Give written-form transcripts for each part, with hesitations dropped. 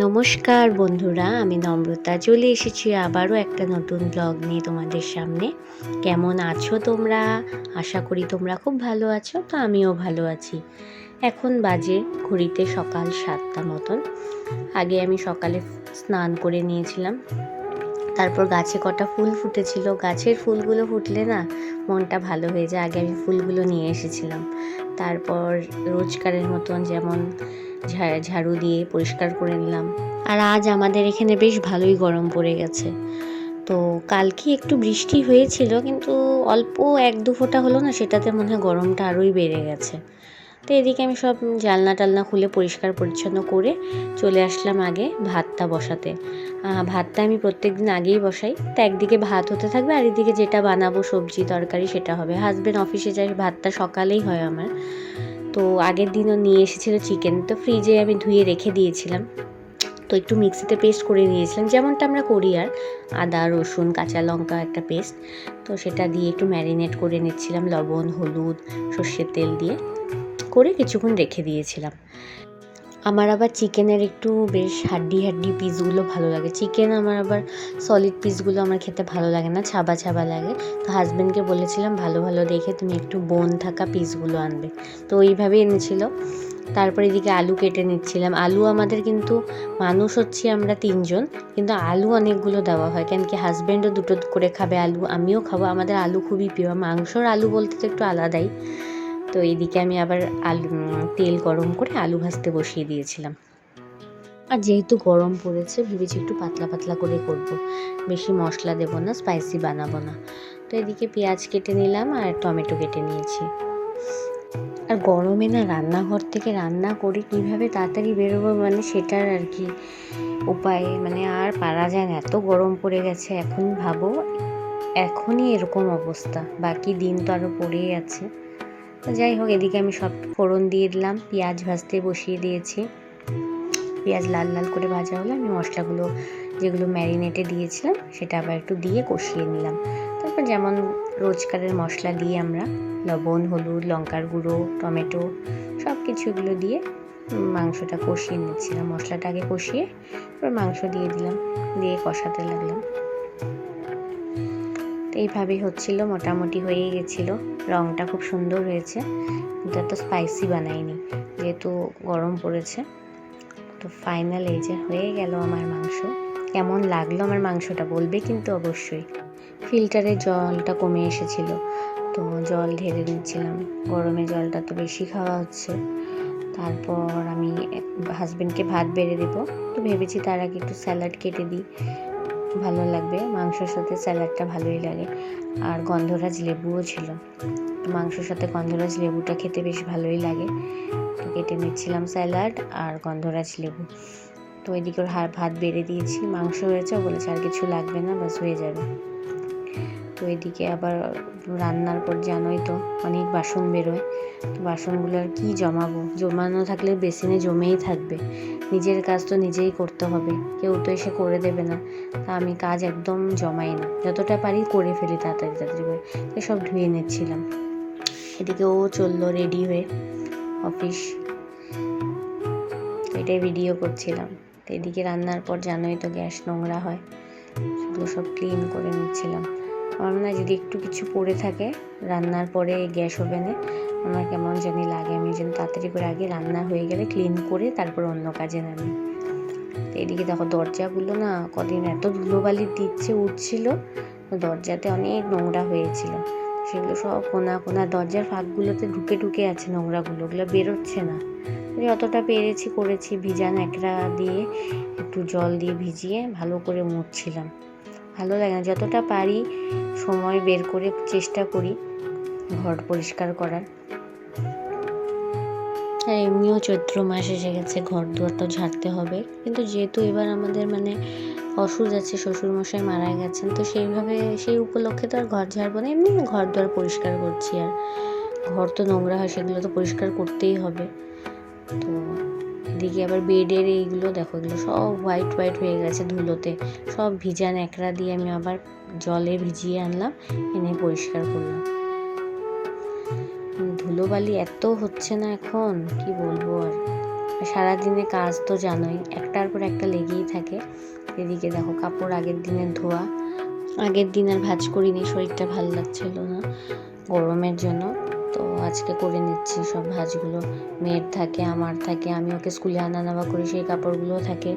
নমস্কার বন্ধুরা, আমি নম্রতা চলে এসেছি আবারও একটা নতুন ব্লগ নিয়ে তোমাদের সামনে। কেমন আছো তোমরা? আশা করি তোমরা খুব ভালো আছো। তো আমিও ভালো আছি। এখন বাজে ঘড়িতে সকাল 7টা মতন। আগে আমি সকালে স্নান করে নিয়েছিলাম। তারপর গাছে কটা ফুল ফুটেছিল, গাছের ফুলগুলো ফুটলে না মনটা ভালো হয়ে যায়। আগে আমি ফুলগুলো নিয়ে এসেছিলাম। তারপর রোজকারের মতন যেমন ঝাড়ু দিয়ে পরিষ্কার করে নিলাম। আর আজ আমাদের এখানে বেশ ভালোই গরম পড়ে গেছে। তো কালকে একটু বৃষ্টি হয়েছিল, কিন্তু অল্প 1-2 ফোঁটা হলো না, সেটাতে মনে হয় গরমটা আরোই বেড়ে গেছে। তো এদিকে আমি সব জানলা টালনা খুলে পরিষ্কার পরিচ্ছন্ন করে চলে আসলাম আগে ভাতটা বসাতে। ভাতটা আমি প্রত্যেকদিন আগেই বসাই। তো একদিকে ভাত হতে থাকবে আর এদিকে যেটা বানাবো সবজি তরকারি সেটা হবে। হাজবেন্ড অফিসে যায়, ভাতটা সকালেই হয় আমার। তো আগের দিনও নিয়ে এসেছিলো চিকেন, তো ফ্রিজে আমি ধুয়ে রেখে দিয়েছিলাম। তো একটু মিক্সিতে পেস্ট করে নিয়েছিলাম, যেমনটা আমরা করি আর আদা রসুন কাঁচা লঙ্কা একটা পেস্ট। তো সেটা দিয়ে একটু ম্যারিনেট করে নিচ্ছিলাম, লবণ হলুদ সর্ষের তেল দিয়ে করে কিছুক্ষণ রেখে দিয়েছিলাম। আমার আবার চিকেনের একটু বেশ হাড্ডি পিসগুলো ভালো লাগে। চিকেন আমার আবার সলিড পিসগুলো আমার খেতে ভালো লাগে না, ছাবা ছাবা লাগে। তো হাজব্যান্ডকে বলেছিলাম ভালো ভালো দেখে তুমি একটু বোন থাকা পিসগুলো আনবে। তো ওইভাবে এনেছিল। তারপর এদিকে আলু কেটে নিচ্ছিলাম। আলু আমাদের কিন্তু মানুষ হচ্ছি আমরা 3জন, কিন্তু আলু অনেকগুলো দেওয়া হয়, কেন কি হাজব্যান্ডও 2টো করে খাবে আলু, আমিও খাবো। আমাদের আলু খুবই প্রিয়। মাংসর আলু বলতে তো একটু আলাদাই। তো এইদিকে আমি আবার তেল গরম করে আলু ভাজতে বসিয়ে দিয়েছিলাম। আর যেহেতু গরম পড়েছে ভেবেছি একটু পাতলা পাতলা করে করব, বেশি মশলা দেবো না, স্পাইসি বানাবো না। তো এদিকে পেঁয়াজ কেটে নিলাম আর টমেটো কেটে নিয়েছি। আর গরমে না রান্নাঘর থেকে রান্না করে কীভাবে তাড়াতাড়ি বেরোবো, মানে সেটার আর কি উপায় মানে আর পারা যায় না, এত গরম পড়ে গেছে। এখন ভাবো এখনই এরকম অবস্থা, বাকি দিন তো আরও পড়েই আছে। তো যাই হোক, এদিকে আমি সব ফোড়ন দিয়ে দিলাম, পেঁয়াজ ভাজতে বসিয়ে দিয়েছি। পেঁয়াজ লাল লাল করে ভাজা হলে আমি মশলাগুলো যেগুলো ম্যারিনেটে দিয়েছিলাম সেটা আবার একটু দিয়ে কষিয়ে নিলাম। তারপর যেমন রোজকারের মশলা দিয়ে আমরা লবণ হলুদ লঙ্কার গুঁড়ো টমেটো সব কিছু এগুলো দিয়ে মাংসটা কষিয়ে নিচ্ছিলাম। মশলাটা আগে কষিয়ে তারপর মাংস দিয়ে দিলাম, দিয়ে কষাতে লাগলাম। তো এইভাবেই হচ্ছিল, মোটামুটি হয়ে গেছিলো। রঙটা খুব সুন্দর হয়েছে, কিন্তু এত স্পাইসি বানাইনি যেহেতু গরম পড়েছে। তো ফাইনাল এই যে হয়ে গেল আমার মাংস। কেমন লাগলো আমার মাংসটা বলবে কিন্তু অবশ্যই। ফিল্টারে জলটা কমে এসেছিল, তো জল ঢেলে নিচ্ছিলাম। গরমে জলটা তো বেশি খাওয়া হচ্ছে। তারপর আমি হাজবেন্ডকে ভাত বেড়ে দেবো, তো ভেবেছি তার আগে একটু স্যালাড কেটে দিই, ভালো লাগবে। মাংসের সাথে স্যালাডটা ভালোই লাগে। আর গন্ধরাজ লেবুও ছিল, মাংসের সাথে গন্ধরাজ লেবুটা খেতে বেশ ভালোই লাগে। তো কেটে নিচ্ছিলাম স্যালাড আর গন্ধরাজ লেবু। তো এদিকে ওর ভাত বেড়ে দিয়েছি, মাংস হয়েছে, ও বলেছে আর কিছু লাগবে না, বাস হয়ে যাবে। তো এদিকে আবার রান্নার পর জানোই তো অনেক বাসন বেরোয়, তো বাসনগুলো আর কী জমাবো, জমানো থাকলে বেসিনে জমেই থাকবে। নিজের কাজ তো নিজেই করতে হবে, কেউ তো এসে করে দেবে না। তা আমি কাজ একদম জমাই না, যতটা পারি করে ফেলি তাড়াতাড়ি করে। তো সব ধুয়ে নিচ্ছিলাম। এদিকে ও চললো রেডি হয়ে অফিস, এটাই ভিডিও করছিলাম। তো এদিকে রান্নার পর জানোই তো গ্যাস নোংরা হয়, সেগুলো সব ক্লিন করে নিচ্ছিলাম। আমার মনে হয় যদি একটু কিছু পড়ে থাকে রান্নার পরে গ্যাস ওভেনে, আমার কেমন জানি লাগে। আমি যেন তাড়াতাড়ি করে আগে রান্না হয়ে গেলে ক্লিন করে তারপর অন্য কাজে নামি। তো এদিকে দেখো দরজাগুলো না কদিন এত ধুলোবালি দিচ্ছে উঠছিল, দরজাতে অনেক নোংরা হয়েছিল, সেগুলো সব কোনা কোনা দরজার ফাঁকগুলোতে ঢুকে ঢুকে আছে নোংরাগুলো, ওগুলো বেরোচ্ছে না। যতটা পেরেছি করেছি, ভিজা ন্যাকড়া দিয়ে একটু জল দিয়ে ভিজিয়ে ভালো করে মুছছিলাম। ভালো লাগে না, যতটা পারি সময় বের করে চেষ্টা করি ঘর পরিষ্কার করার। আর এমনিও চৈত্র মাস এসে গেছে, ঘর দুয়ার তো ঝাড়তে হবে, কিন্তু যেহেতু এবার আমাদের মানে অসুখ আছে, শ্বশুরমশাই মারা গেছেন, তো সেইভাবে সেই উপলক্ষে তো আর ঘর ঝাড়বো না, এমনি ঘর দুয়ার পরিষ্কার করছি। আর ঘর তো নোংরা হয়, সেগুলো তো পরিষ্কার করতেই হবে। তো এদিকে আবার বেডের এইগুলো দেখো, এগুলো সব হোয়াইট হয়ে গেছে ধুলোতে, সব ভিজা ন্যাকড়া দিয়ে আমি আবার জলে ভিজিয়ে আনলাম, এনে পরিষ্কার করলাম। ধুলোবালি এত হচ্ছে না এখন, কি বলবো আর। সারাদিনে কাজ তো জানোই, একটার পর একটা লেগেই থাকে। এদিকে দেখো কাপড় আগের দিনের ধোয়া, আগের দিন আর ভাঁজ করিনি, শরীরটা ভালো লাগছিল না গরমের জন্য। তো আজকে করে নিচ্ছি সব ভাঁজগুলো। মেয়ের থাকে, আমার থাকে, আমি ওকে স্কুলে আনা নেওয়া করি, সেই কাপড়গুলো থাকে।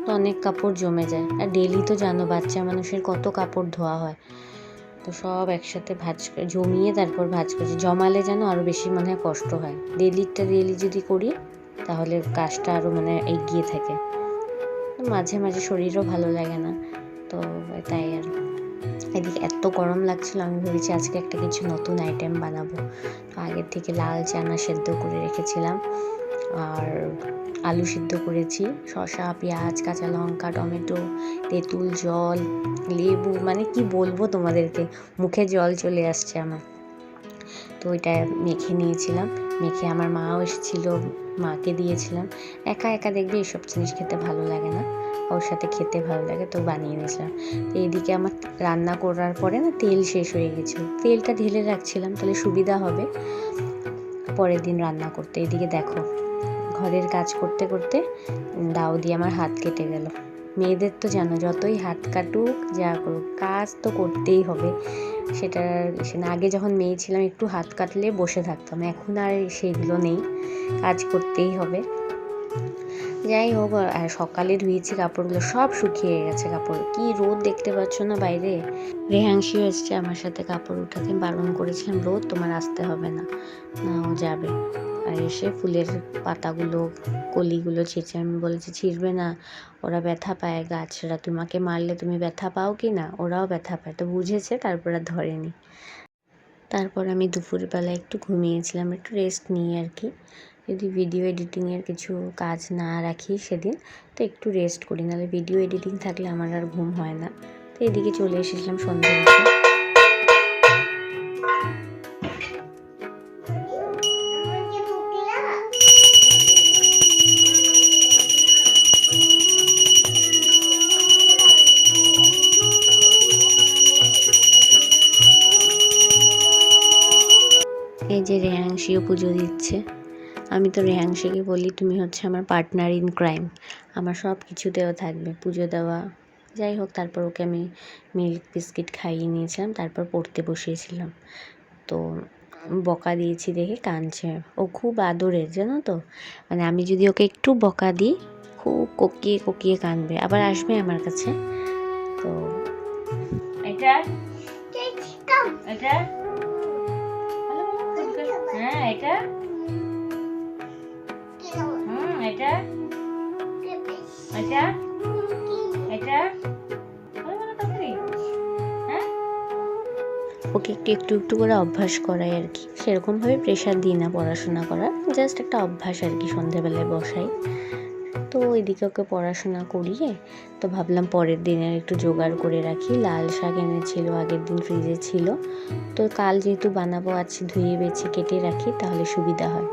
তো অনেক কাপড় জমে যায়, আর ডেলি তো জানো বাচ্চা মানুষের কত কাপড় ধোয়া হয়। তো সব একসাথে ভাঁজ জমিয়ে তারপর ভাঁজ করছি। জমালে যেন আরও বেশি মনে হয় কষ্ট হয়। ডেলি যদি করি তাহলে কাজটা আরও মানে এগিয়ে থাকে। মাঝে মাঝে শরীরও ভালো লাগে না, তো তাই আর। এদিকে এত গরম লাগছিল, আমি ভেবেছি আজকে একটা কিছু নতুন আইটেম বানাবো। তো আগের থেকে লাল চানা সেদ্ধ করে রেখেছিলাম, আর আলু সিদ্ধ করেছি, শসা, পেঁয়াজ, কাঁচা লঙ্কা, টমেটো, তেঁতুল জল, লেবু, মানে কি বলবো তোমাদেরকে, মুখে জল চলে আসছে আমার। তো ওইটা মেখে নিয়েছিলাম, মেখে আমার মাও এসেছিলো, মাকে দিয়েছিলাম। একা একা দেখবে এসব জিনিস খেতে ভালো লাগে না, ওর সাথে খেতে ভালো লাগে, তো বানিয়ে নিয়েছিলাম। তো এদিকে আমার রান্না করার পরে না তেল শেষ হয়ে গেছিলো, তেলটা ঢেলে রাখছিলাম তাহলে সুবিধা হবে পরের দিন রান্না করতে। এদিকে দেখো ঘরের কাজ করতে করতে দাও দিয়ে আমার হাত কেটে গেল। মেয়েদের তো জানো যতই হাত কাটুক যা করুক কাজ তো করতেই হবে। সেটা আগে যখন মেয়ে ছিলাম একটু হাত কাটলে বসে থাকতাম, এখন আর সেগুলো নেই, কাজ করতেই হবে। যাই হোক, আর সকালে ধুয়েছি কাপড়গুলো, সব শুকিয়ে গেছে কাপড়, কি রোদ দেখতে পাচ্ছ না বাইরে। রেহাংশিও এসছে আমার সাথে কাপড় উঠাতে, বারণ করেছিলাম রোদ তোমার আসতে হবে না, না ও যাবে। আর এসে ফুলের পাতাগুলো কলিগুলো ছিঁড়ছে, আমি বলেছি ছিঁড়বে না, ওরা ব্যথা পায় গাছরা, তোমাকে মারলে তুমি ব্যথা পাও কি না, ওরাও ব্যথা পায়। তো বুঝেছে, তারপর আর ধরেনি। তারপর আমি দুপুরবেলা একটু ঘুমিয়েছিলাম, একটু রেস্ট নিয়ে আর কি। যদি ভিডিও এডিটিংয়ের কিছু কাজ না রাখি সেদিন, তো একটু রেস্ট করি, নাহলে ভিডিও এডিটিং থাকলে আমার আর ঘুম হয় না। তো এদিকে চলে এসেছিলাম সন্ধ্যে হতে। এই যে রেহাংশিও পুজো দিচ্ছে। আমি তো রেহাংশিকে বলি তুমি হচ্ছে আমার পার্টনার ইন ক্রাইম, আমার সব কিছুতেও থাকবে, পুজো দেওয়া। যাই হোক, তারপর ওকে আমি মিল্ক বিস্কিট খাইয়ে নিয়েছিলাম, তারপর পড়তে বসিয়েছিলাম। তো বকা দিয়েছি দেখে কাঁদছে, ও খুব আদরের জানো তো, মানে আমি যদি ওকে একটু বকা দিই খুব কোকিয়ে কোকিয়ে কাঁদবে, আবার আসবে আমার কাছে। তো এটা এটা হ্যাঁ এটা এটা এটা এটা ওকে একটু একটু একটু করে অভ্যাস করাই আর কি, সেরকমভাবে প্রেশার দিই না পড়াশোনা করার, জাস্ট একটা অভ্যাস আর কি, সন্ধেবেলায় বসাই। তো ওইদিকে ওকে পড়াশোনা করিয়ে তো ভাবলাম পরের দিনের একটু জোগাড় করে রাখি। লাল শাক এনেছিল আগের দিন, ফ্রিজে ছিল, তো কাল যেহেতু বানাবো আজ ধুয়ে বেছে কেটে রাখি, তাহলে সুবিধা হয়,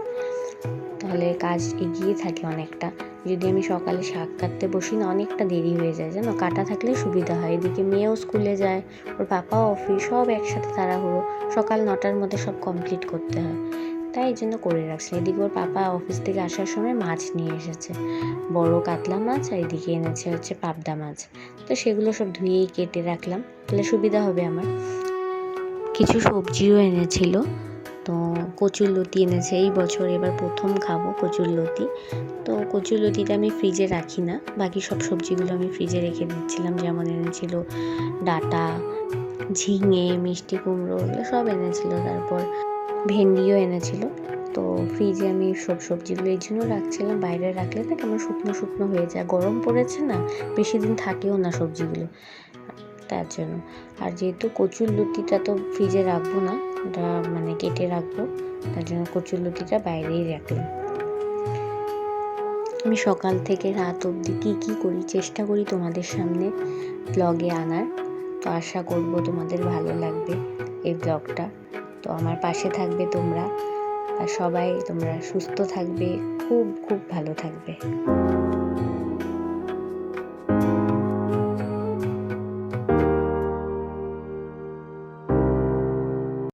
তাহলে কাজ এগিয়ে থাকে অনেকটা। যদি আমি সকালে শাক কাটতে বসি না, অনেকটা দেরি হয়ে যায় জানো, কাটা থাকলে সুবিধা হয়। এদিকে মেয়েও স্কুলে যায়, ওর পাপাও অফিস, সব একসাথে তাড়াহুড়ো, সকাল 9টার মধ্যে সব কমপ্লিট করতে হয়, তাই এই জন্য করে রাখছি। এদিকে ওর পাপা অফিস থেকে আসার সময় মাছ নিয়ে এসেছে, বড় কাতলা মাছ, আর এদিকে এনেছে হচ্ছে পাবদা মাছ। তো সেগুলো সব ধুয়েই কেটে রাখলাম, তাহলে সুবিধা হবে আমার। কিছু সবজিও এনেছিল, তো কচুরলতি এনেছে, এই বছর এবার প্রথম খাবো কচুরলতি। তো কচুরলতিটা আমি ফ্রিজে রাখি না, বাকি সব সবজিগুলো আমি ফ্রিজে রেখে দিচ্ছিলাম। যেমন এনেছিল ডাঁটা, ঝিঙে, মিষ্টি কুমড়ো, এগুলো সব এনেছিল, তারপর ভেন্ডিও এনেছিল। তো ফ্রিজে আমি সব সবজিগুলো এই জন্য রাখছিলাম, বাইরে রাখলে না কেমন শুকনো শুকনো হয়ে যায়, গরম পড়েছে না, বেশি দিন থাকেও না সবজিগুলো, তার জন্য। আর যেহেতু কচুরলতিটা তো ফ্রিজে রাখবো না, ওটা মানে কেটে রাখবো, তার জন্য কচুরলতিটা বাইরেই রাখলাম। আমি সকাল থেকে রাত অবধি কী করি চেষ্টা করি তোমাদের সামনে ব্লগে আনার, তো আশা করব তোমাদের ভালো লাগবে এই ব্লগটা। তো আমার পাশে থাকবে তোমরা, আর সবাই তোমরা সুস্থ থাকবে, খুব খুব ভালো থাকবে।